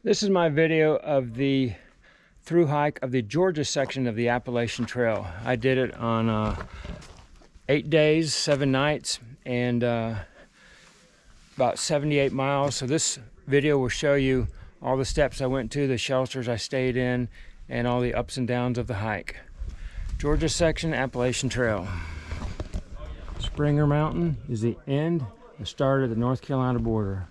This is my video of the thru-hike of the Georgia section of the Appalachian Trail. I did it on 8 days, 7 nights, and about 78 miles. So this video will show you all the steps I went to, the shelters I stayed in, and all the ups and downs of the hike. Georgia section, Appalachian Trail. Springer Mountain is the end, the start of the North Carolina border.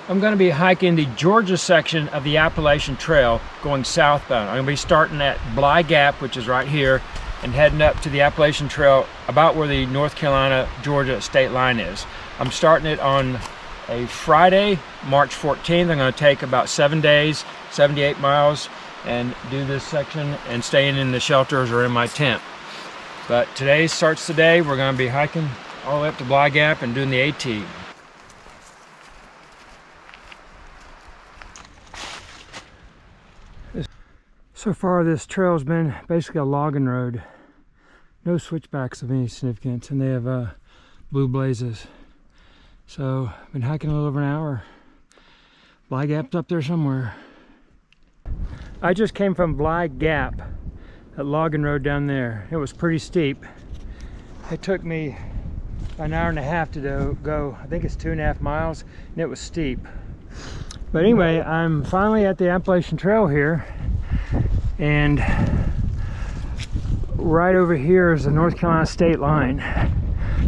I'm going to be hiking the Georgia section of the Appalachian Trail going southbound. I'm going to be starting at Bly Gap, which is right here, and heading up to the Appalachian Trail about where the North Carolina-Georgia state line is. I'm starting it on a Friday, March 14th. I'm going to take about 7 days, 78 miles, and do this section and staying in the shelters or in my tent. But today starts the day. We're going to be hiking all the way up to Bly Gap and doing the AT. So far this trail has been basically a logging road. No switchbacks of any significance, and they have blue blazes. So I've been hiking a little over an hour. Bly Gap's up there somewhere. I just came from Bly Gap, that logging road down there. It was pretty steep. It took me an hour and a half to go, I think it's 2.5 miles, and it was steep. But anyway, I'm finally at the Appalachian Trail here. And right over here is the North Carolina state line.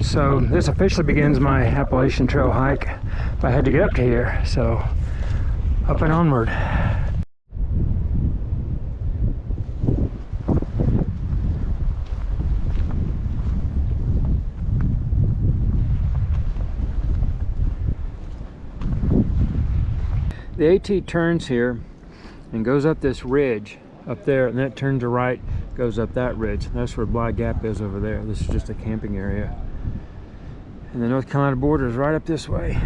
So this officially begins my Appalachian Trail hike if I had to get up to here. So up and onward. The AT turns here and goes up this ridge up there, and then it turns to right, goes up that ridge. That's where Bly Gap is over there. This is just a camping area. And the North Carolina border is right up this way.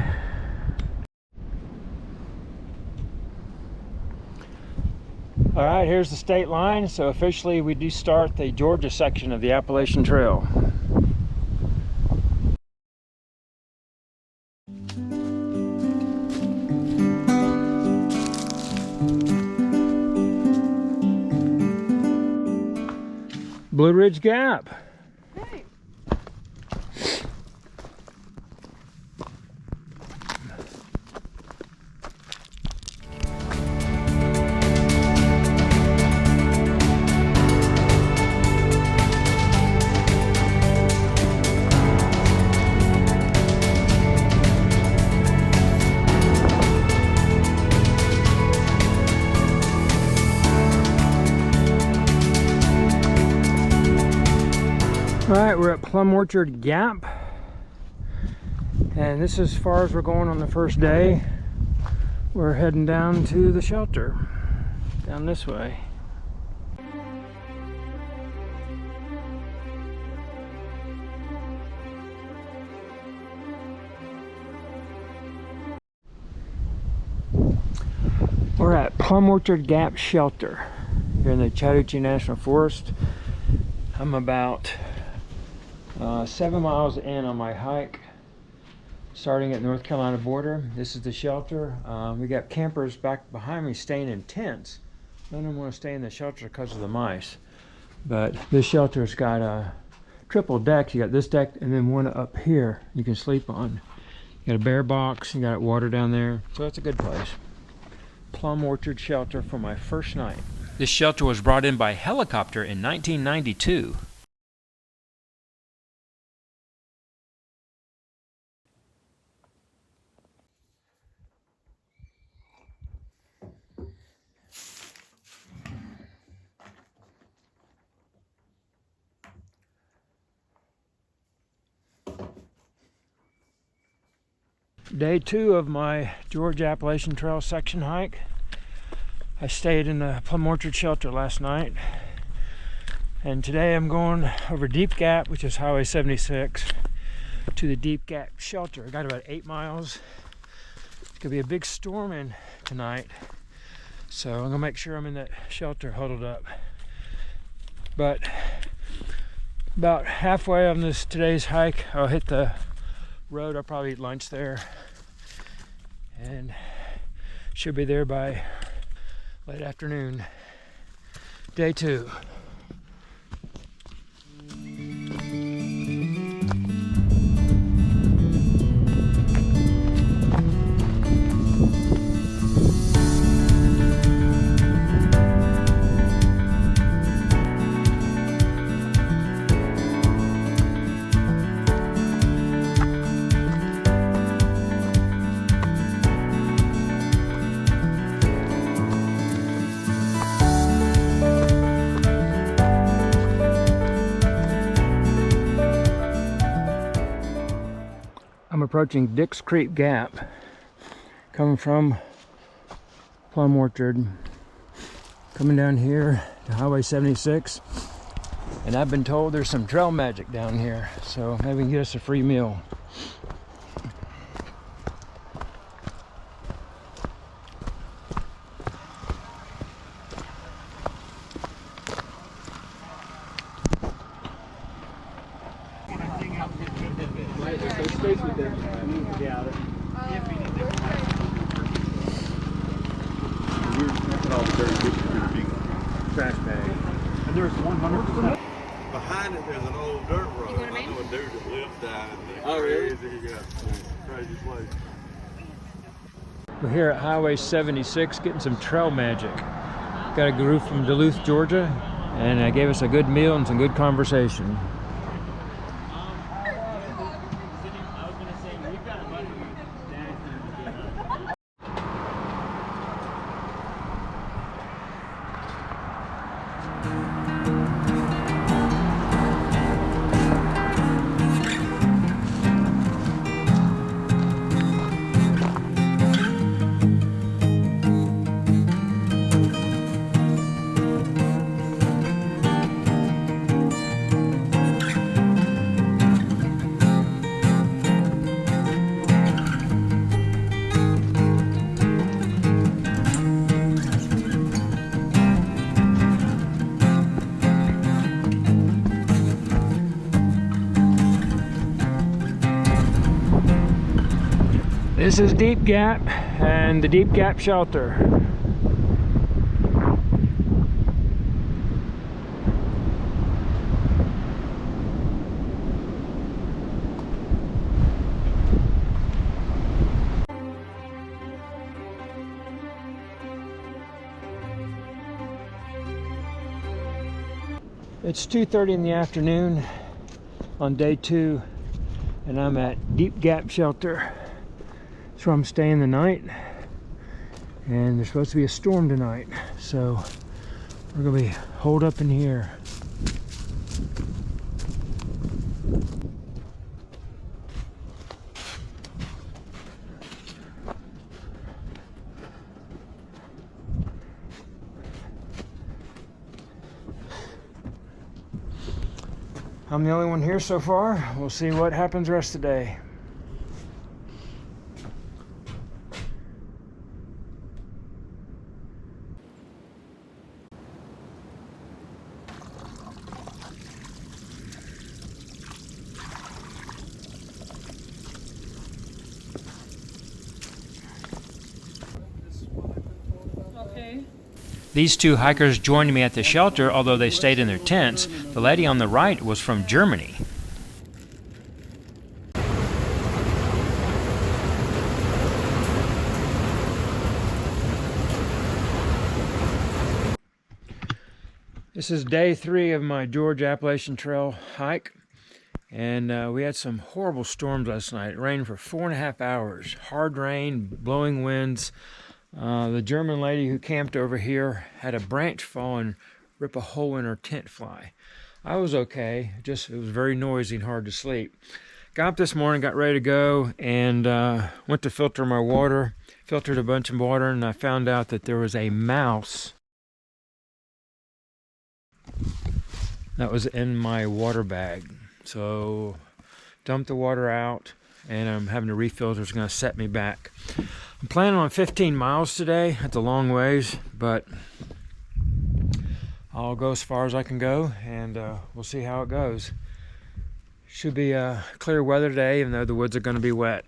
All right, here's the state line. So officially we do start the Georgia section of the Appalachian Trail. Blue Ridge Gap. Hey. All right, we're at Plum Orchard Gap, and this is as far as we're going on the first day. We're heading down to the shelter, down this way. We're at Plum Orchard Gap Shelter here in the Chattahoochee National Forest. I'm about 7 miles in on my hike. Starting at North Carolina border. This is the shelter. We got campers back behind me staying in tents. None of them want to stay in the shelter because of the mice. But this shelter's got a triple deck. You got this deck and then one up here you can sleep on. You got a bear box, you got water down there. So it's a good place. Plum Orchard Shelter for my first night. This shelter was brought in by helicopter in 1992. Day 2 of my Georgia Appalachian Trail section hike. I stayed in the Plum Orchard Shelter last night. And today I'm going over Deep Gap, which is Highway 76, to the Deep Gap Shelter. I got about 8 miles. It's gonna be a big storm in tonight. So I'm gonna make sure I'm in that shelter huddled up. But about halfway on today's hike, I'll hit the road. I'll probably eat lunch there and should be there by late afternoon. Day 2. I'm approaching Dix Creek Gap, coming from Plum Orchard, coming down here to Highway 76, and I've been told there's some trail magic down here, so maybe we can get us a free meal. Trash bag. And there's 100%. Behind it, there's an old dirt road. I know a dude that lives down in there. Oh, really? Crazy place. We're here at Highway 76 getting some trail magic. Got a group from Duluth, Georgia, and they gave us a good meal and some good conversation. This is Deep Gap and the Deep Gap Shelter. It's 2:30 in the afternoon on day 2, and I'm at Deep Gap Shelter. That's where I'm staying the night, and there's supposed to be a storm tonight, so we're gonna be holed up in here. I'm the only one here so far. We'll see what happens the rest of the day. These two hikers joined me at the shelter, although they stayed in their tents. The lady on the right was from Germany. This is day 3 of my Georgia Appalachian Trail hike, and we had some horrible storms last night. It rained for 4.5 hours. Hard rain, blowing winds. The German lady who camped over here had a branch fall and rip a hole in her tent fly. I was okay, just it was very noisy and hard to sleep. Got up this morning, got ready to go, and went to filter my water. Filtered a bunch of water, and I found out that there was a mouse that was in my water bag. So dumped the water out, and I'm having to refilter. It's going to set me back. I'm planning on 15 miles today. That's a long ways, but I'll go as far as I can go, and we'll see how it goes. Should be clear weather today, even though the woods are going to be wet.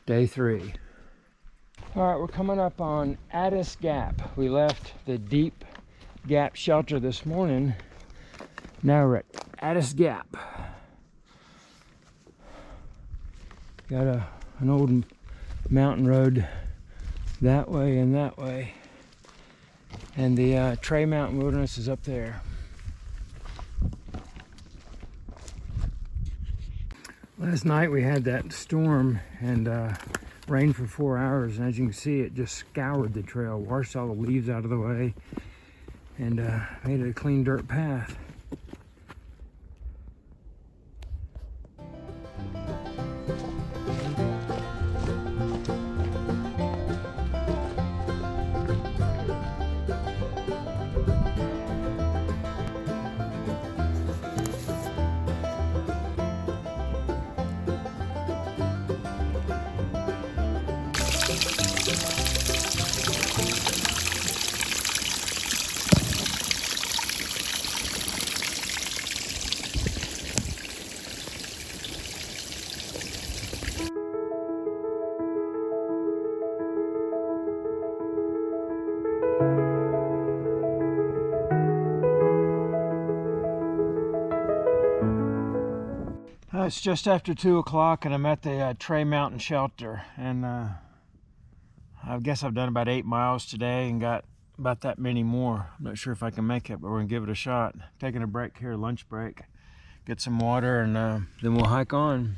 Day 3. All right, we're coming up on Addis Gap. We left the Deep Gap shelter this morning. Now we're at Addis Gap. Got an old mountain road that way and that way, and the Trey Mountain Wilderness is up there. Last night we had that storm and rained for 4 hours, and as you can see, it just scoured the trail, washed all the leaves out of the way, and made it a clean dirt path. It's just after 2 o'clock, and I'm at the Trey Mountain Shelter, and I guess I've done about 8 miles today and got about that many more. I'm not sure if I can make it, but we're gonna give it a shot. Taking a break here, lunch break, get some water, and then we'll hike on.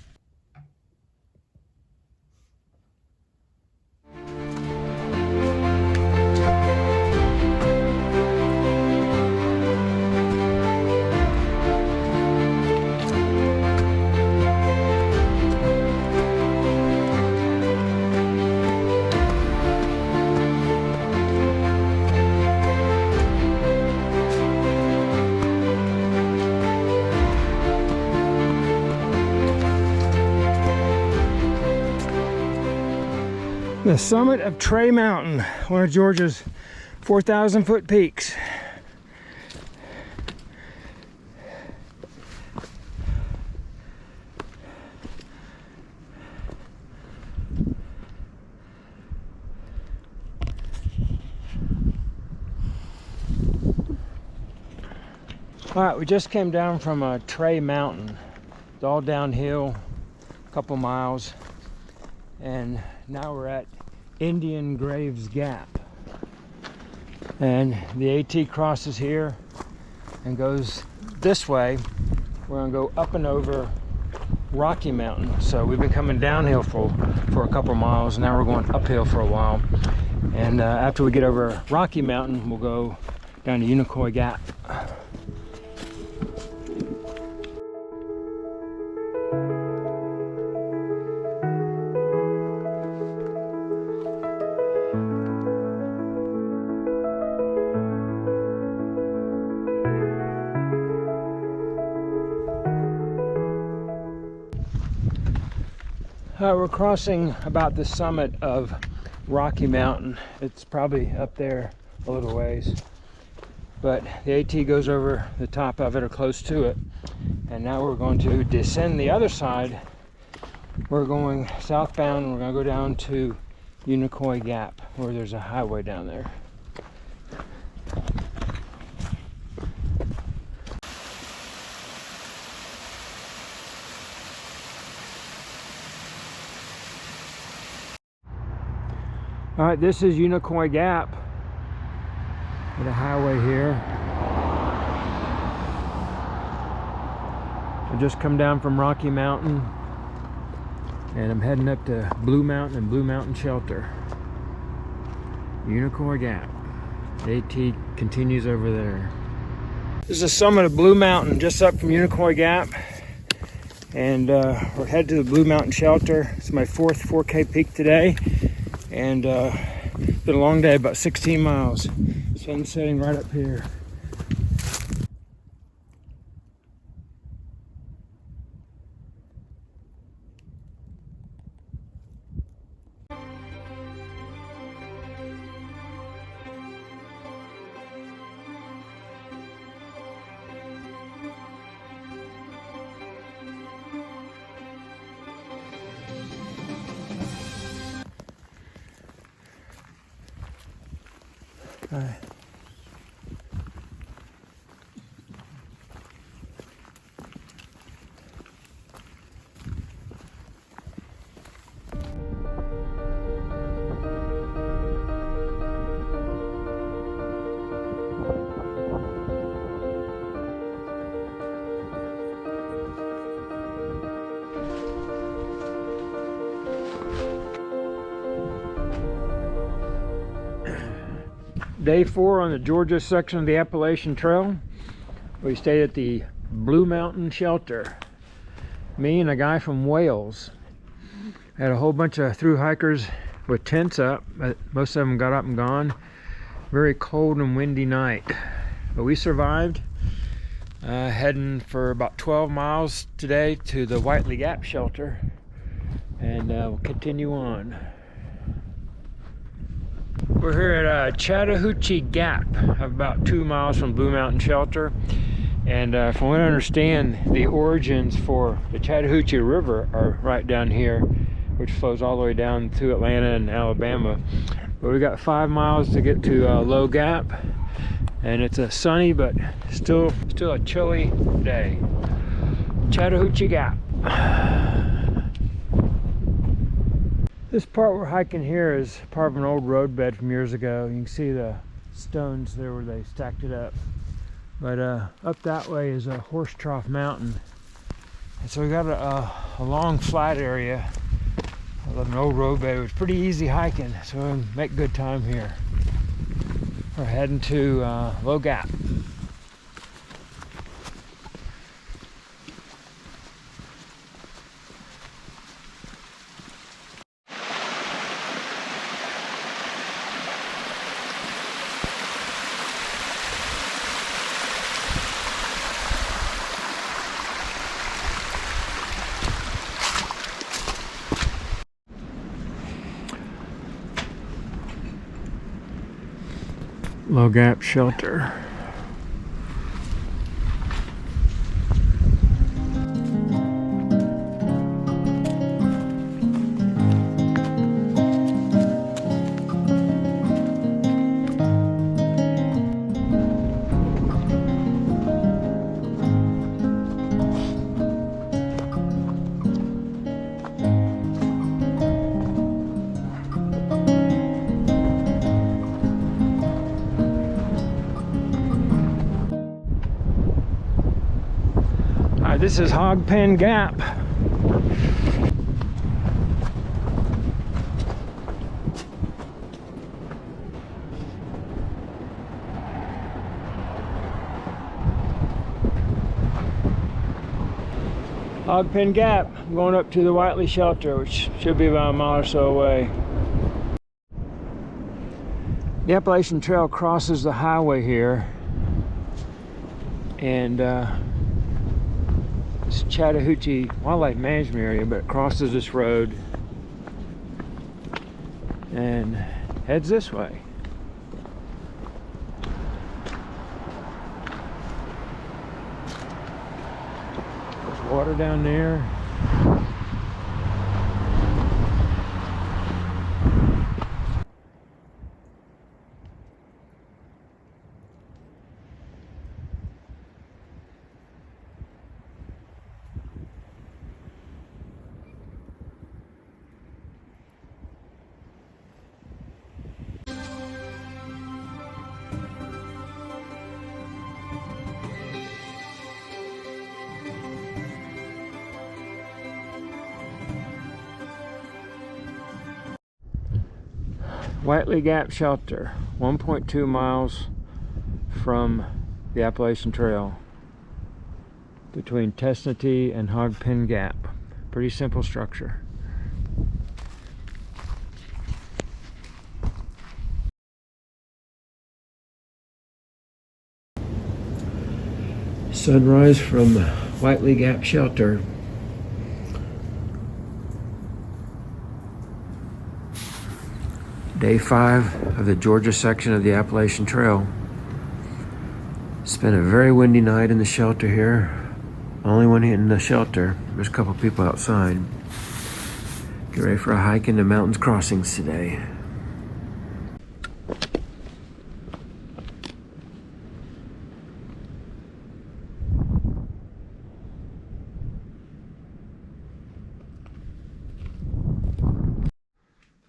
The summit of Trey Mountain, one of Georgia's 4,000-foot peaks. All right, we just came down from Trey Mountain. It's all downhill, a couple miles, and now we're at Indian Graves Gap, and the AT crosses here and goes this way. We're gonna go up and over Rocky Mountain. So we've been coming downhill for a couple miles. Now we're going uphill for a while, and after we get over Rocky Mountain, we'll go down to Unicoi Gap. We're crossing about the summit of Rocky Mountain. It's probably up there a little ways, but the AT goes over the top of it or close to it, and now we're going to descend the other side. We're going southbound, and we're going to go down to Unicoi Gap. where there's a highway down there. All right, this is Bly Gap. Got a highway here. I just come down from Rocky Mountain, and I'm heading up to Blue Mountain and Blue Mountain Shelter. Bly Gap. AT continues over there. This is the summit of Blue Mountain, just up from Bly Gap. And we're headed to the Blue Mountain Shelter. It's my 4th 4K peak today. And it's been a long day, about 16 miles. Sun setting right up here. Hi. Day 4 on the Georgia section of the Appalachian Trail. We stayed at the Blue Mountain Shelter. Me and a guy from Wales. Had a whole bunch of thru-hikers with tents up, but most of them got up and gone. Very cold and windy night, but we survived. Heading for about 12 miles today to the Whitley Gap shelter, and we'll continue on. We're here at Chattahoochee Gap, about 2 miles from Blue Mountain Shelter. And from what I understand, the origins for the Chattahoochee River are right down here, which flows all the way down to Atlanta and Alabama. But we got 5 miles to get to Low Gap, and it's a sunny but still a chilly day. Chattahoochee Gap. This part we're hiking here is part of an old roadbed from years ago. You can see the stones there where they stacked it up. But up that way is a horse trough mountain. And so we got a long flat area of an old roadbed. It was pretty easy hiking, so we'll make good time here. We're heading to Low Gap. Low Gap Shelter. This is Hog Pen Gap. Hog Pen Gap. I'm going up to the Whitley Shelter, which should be about a mile or so away. The Appalachian Trail crosses the highway here, and it's Chattahoochee Wildlife Management Area, but it crosses this road and heads this way. There's water down there. Whitley Gap Shelter, 1.2 miles from the Appalachian Trail between Tesnatee and Hogpen Gap. Pretty simple structure. Sunrise from Whitley Gap Shelter. Day 5 of the Georgia section of the Appalachian Trail. It's been a very windy night in the shelter here. Only one in the shelter. There's a couple people outside. Get ready for a hike into mountains crossings today.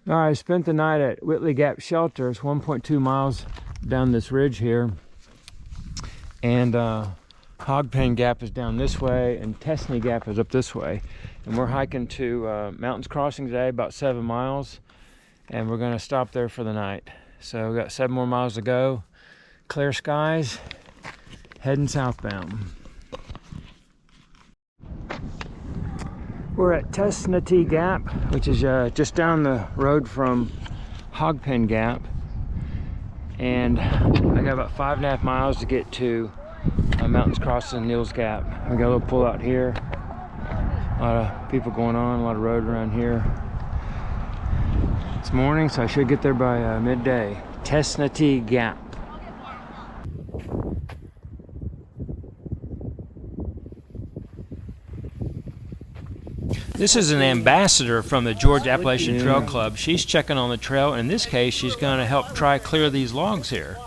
All right, I spent the night at Whitley Gap Shelter. It's 1.2 miles down this ridge here. And Hogpen Gap is down this way, and Tesnatee Gap is up this way. And we're hiking to Mountains Crossing today, about 7 miles. And we're gonna stop there for the night. So we got 7 more miles to go. Clear skies, heading southbound. We're at Tesnatee Gap, which is just down the road from Hogpen Gap. And I got about 5.5 miles to get to Mountains Crossing Neel Gap. We got a little pull out here. A lot of people going on, a lot of road around here. It's morning, so I should get there by midday. Tesnatee Gap. This is an ambassador from the Georgia Appalachian Trail Club. She's checking on the trail. In this case, she's going to help try clear these logs here.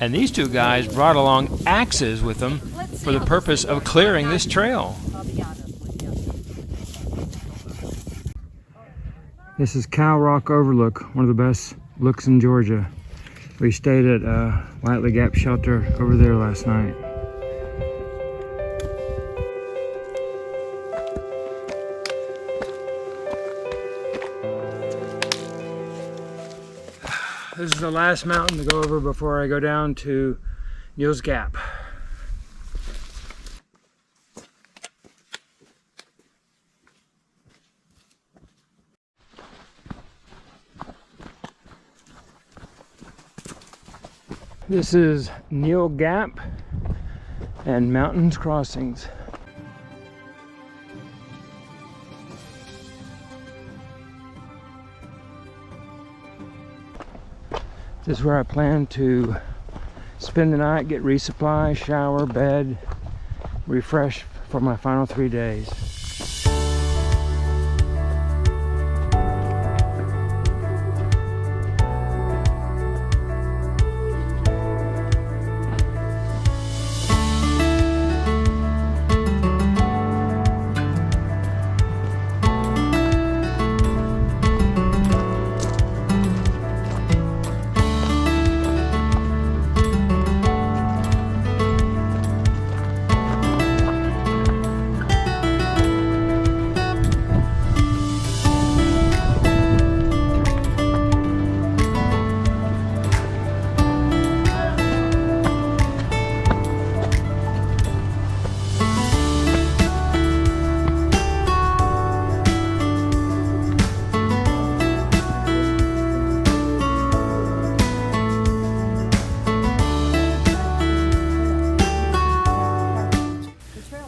And these two guys brought along axes with them for the purpose of clearing this trail. This is Cow Rock Overlook, one of the best looks in Georgia. We stayed at Whitley Gap Shelter over there last night. This is the last mountain to go over before I go down to Neel Gap. This is Neel Gap and Mountains Crossings. This is where I plan to spend the night, get resupply, shower, bed, refresh for my final 3 days.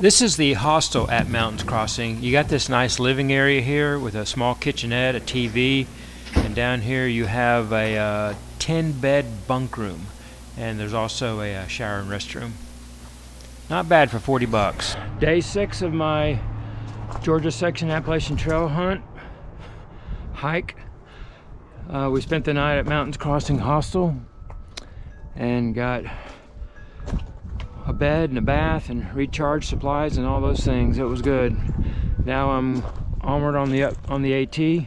This is the hostel at Mountains Crossing. You got this nice living area here with a small kitchenette, a TV, and down here you have a 10-bed bunk room, and there's also a shower and restroom. Not bad for 40 bucks. Day 6 of my Georgia section Appalachian Trail hike. We spent the night at Mountains Crossing Hostel and got a bed and a bath and recharge supplies and all those things. It was good. Now I'm onward on the AT.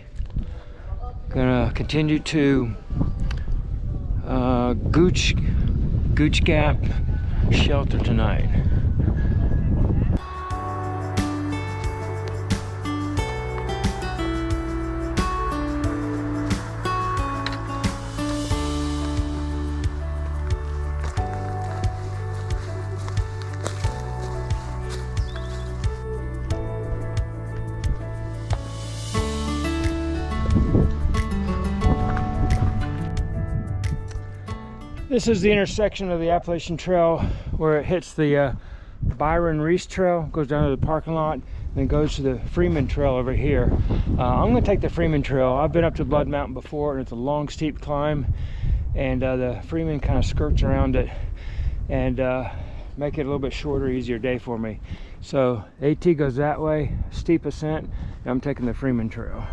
Gonna continue to Gooch Gap Shelter tonight. This is the intersection of the Appalachian Trail where it hits the Byron Reese Trail, goes down to the parking lot, and then goes to the Freeman Trail over here. I'm going to take the Freeman Trail. I've been up to Blood Mountain before, and it's a long, steep climb, and the Freeman kind of skirts around it and make it a little bit shorter, easier day for me. So AT goes that way, steep ascent, and I'm taking the Freeman Trail.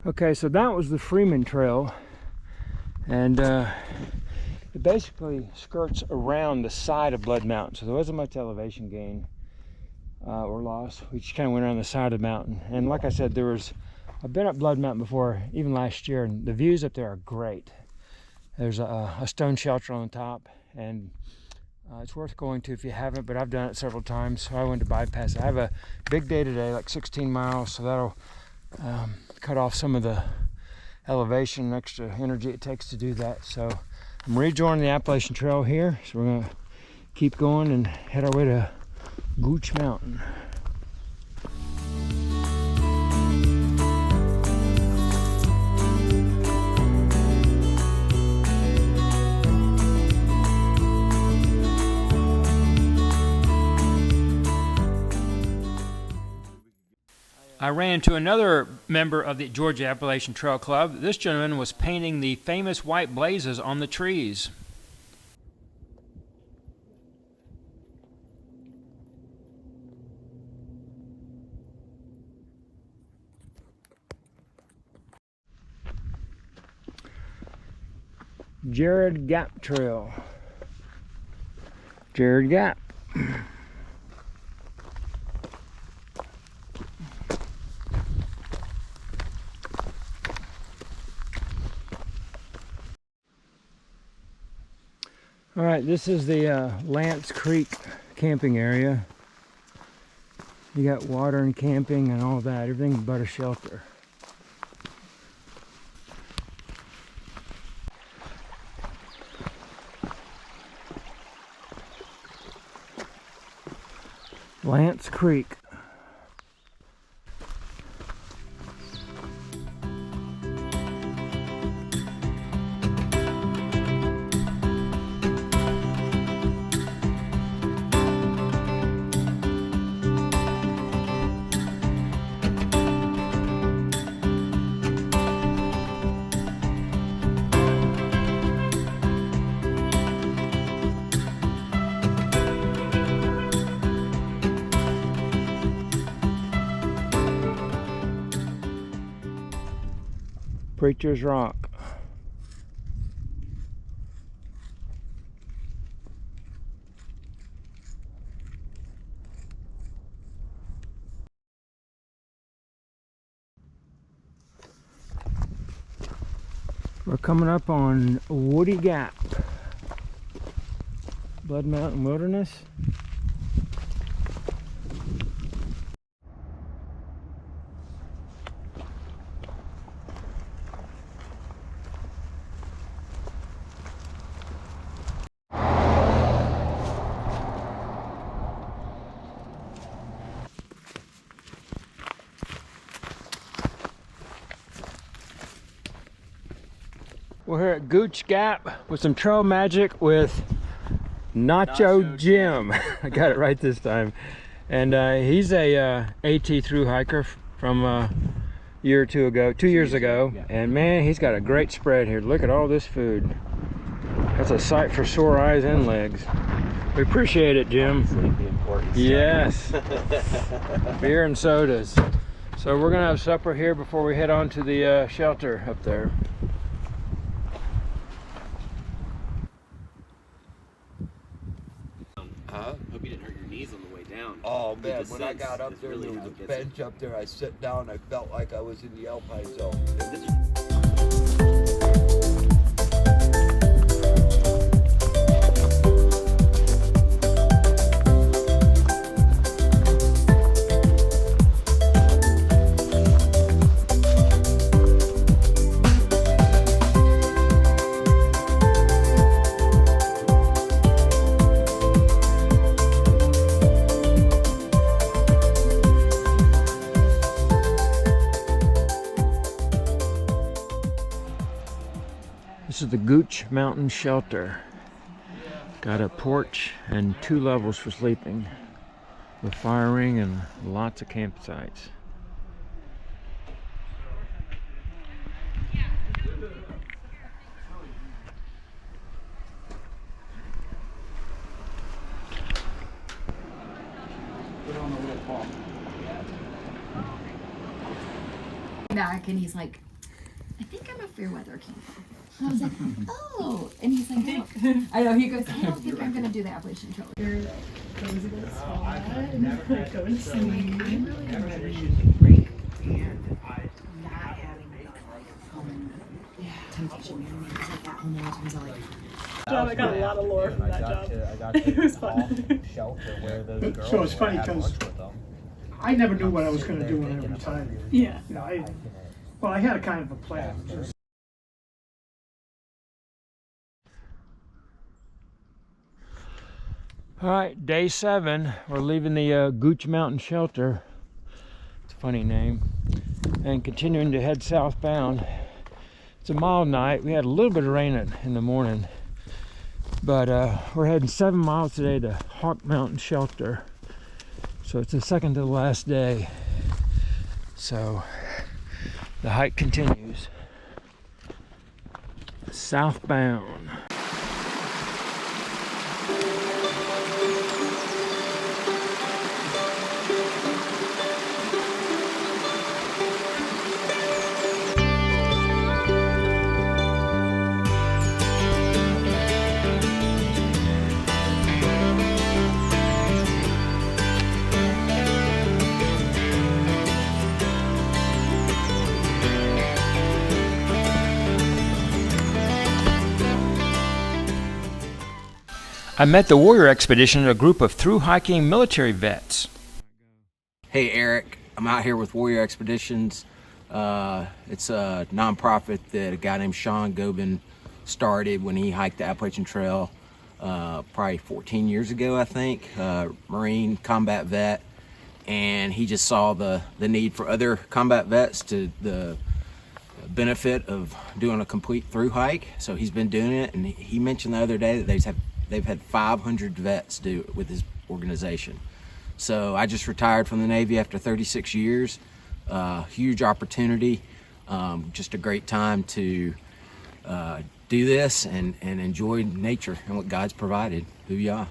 Okay, so that was the Freeman Trail, and it basically skirts around the side of Blood Mountain, so there wasn't much elevation gain or loss. We just kind of went around the side of the mountain, and like I said, I've been up Blood Mountain before, even last year, and the views up there are great. There's a stone shelter on the top, and it's worth going to if you haven't, but I've done it several times, so I went to bypass it. I have a big day today, like 16 miles, so that'll cut off some of the elevation and extra energy it takes to do that. So I'm rejoining the Appalachian Trail here, so we're gonna keep going and head our way to Gooch Mountain. I ran into another member of the Georgia Appalachian Trail Club. This gentleman was painting the famous white blazes on the trees. Jared Gap Trail. Jared Gap. All right, this is the Lance Creek camping area. You got water and camping and all that, everything but a shelter. Lance Creek. Preacher's Rock. We're coming up on Woody Gap, Blood Mountain Wilderness. We're here at Gooch Gap with some trail magic with Nacho Jim. I got it right this time. And he's a AT Thru-Hiker from a year or two ago, 2 years ago. Yeah. And man, he's got a great spread here. Look at all this food. That's a sight for sore eyes and legs. We appreciate it, Jim. Yes. Beer and sodas. So we're gonna have supper here before we head on to the shelter up there. Hope you knees on the way down. Oh man, when I got up there, there was a bench up there. I sat down, I felt like I was in the Alpine zone. This is the Gooch Mountain Shelter. Got a porch and 2 levels for sleeping, with firing and lots of campsites. Back and he's like, I think I'm a fair weather camper. And I was like, oh, and he's like, no. I know, he goes, I don't think I'm gonna do the Appalachian Trail. I got a lot of lore from that job. It was fun. So it's funny because I never knew what I was going to do when I retired. Yeah. You know, I had a kind of a plan. All right, day 7. We're leaving the Gooch Mountain Shelter. It's a funny name. And continuing to head southbound. It's a mild night. We had a little bit of rain in the morning. But we're heading 7 miles today to Hawk Mountain Shelter. So it's the second to the last day. So the hike continues. Southbound. I met the Warrior Expedition, a group of thru-hiking military vets. Hey Eric, I'm out here with Warrior Expeditions. It's a nonprofit that a guy named Sean Gobin started when he hiked the Appalachian Trail probably 14 years ago, I think. Marine combat vet, and he just saw the need for other combat vets to the benefit of doing a complete thru hike. So he's been doing it, and he mentioned the other day that they've had 500 vets do it with his organization. So I just retired from the Navy after 36 years. Huge opportunity, just a great time to do this and enjoy nature and what God's provided. Booyah.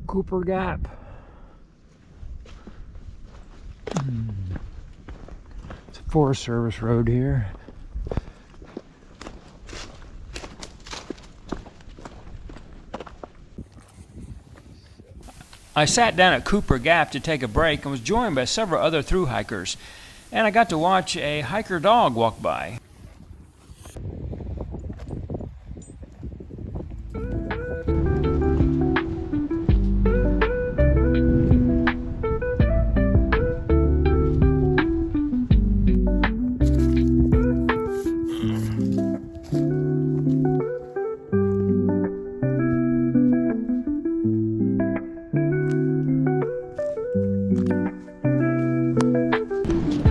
Cooper Gap. It's a Forest Service road here. I sat down at Cooper Gap to take a break and was joined by several other thru hikers, and I got to watch a hiker dog walk by.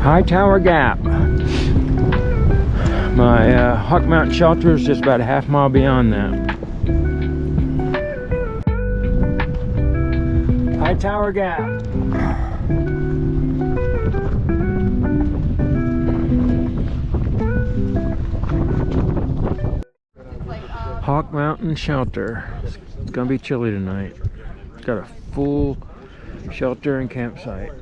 High Tower Gap. My Hawk Mountain Shelter is just about a half mile beyond that. High Tower Gap. Hawk Mountain Shelter. It's gonna be chilly tonight. It's got a full shelter and campsite.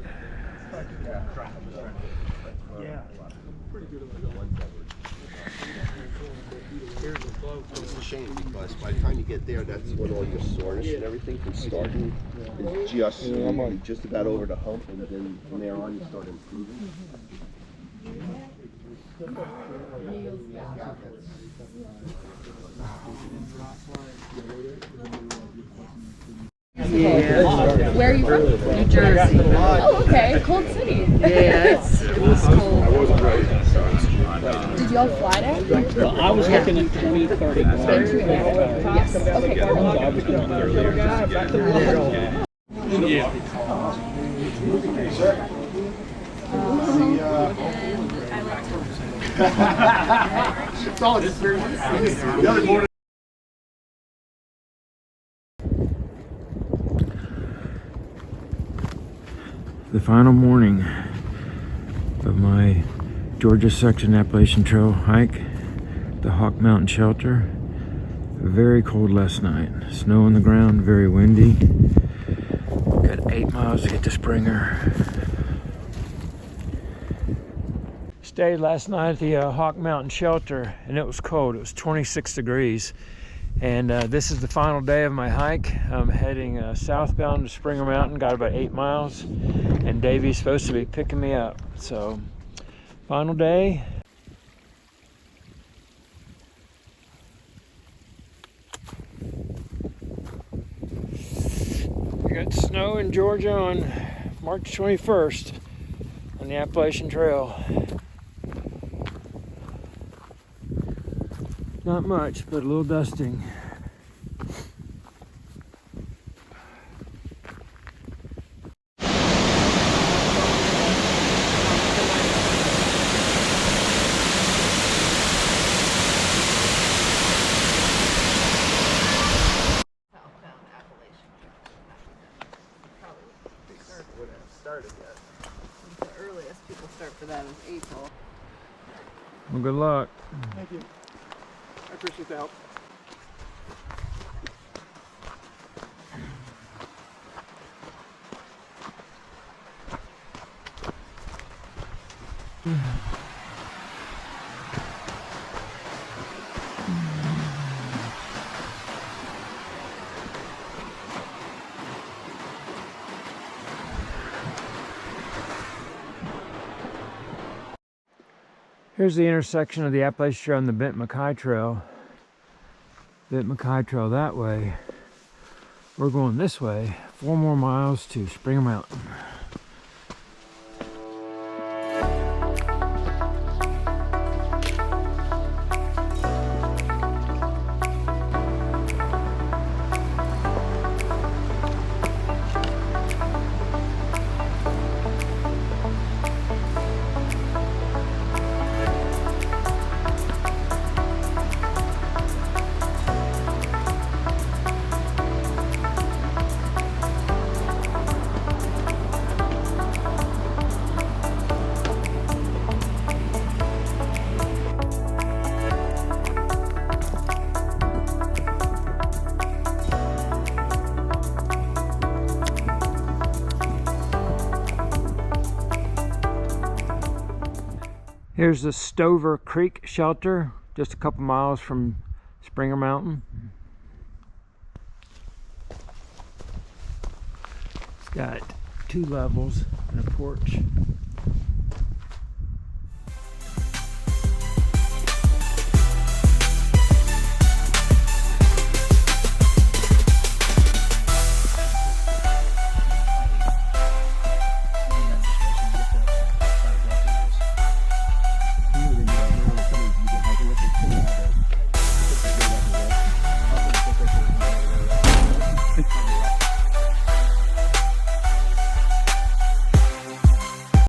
chain because by the time you get there, that's when all your soreness and everything from starting is just you're just about over the hump, and then from there on you start improving. Yeah. Where are you from? New Jersey. Oh, okay. Cold city. Yeah, it was cold. I wasn't ready. Did y'all fly there? Well, I was looking at 2030. Yes. Okay. I was going earlier. Yeah. It's all experience. The other morning. The final morning of my Georgia section Appalachian Trail hike, the Hawk Mountain Shelter. Very cold last night. Snow on the ground, very windy. Got 8 miles to get to Springer. Stayed last night at the Hawk Mountain Shelter, and it was cold. It was 26 degrees. And this is the final day of my hike. I'm heading southbound to Springer Mountain, got about 8 miles, and Davey's supposed to be picking me up. So, final day. We got snow in Georgia on March 21st on the Appalachian Trail. Not much, but a little dusting. The earliest people start for that is April. Well, good luck. Thank you. I appreciate the help. Here's the intersection of the Appalachian Trail and the Bent McKay Trail. Bent McKay Trail that way. We're going this way, 4 more miles to Springer Mountain. Here's the Stover Creek Shelter, just a couple miles from Springer Mountain. It's got 2 levels and a porch.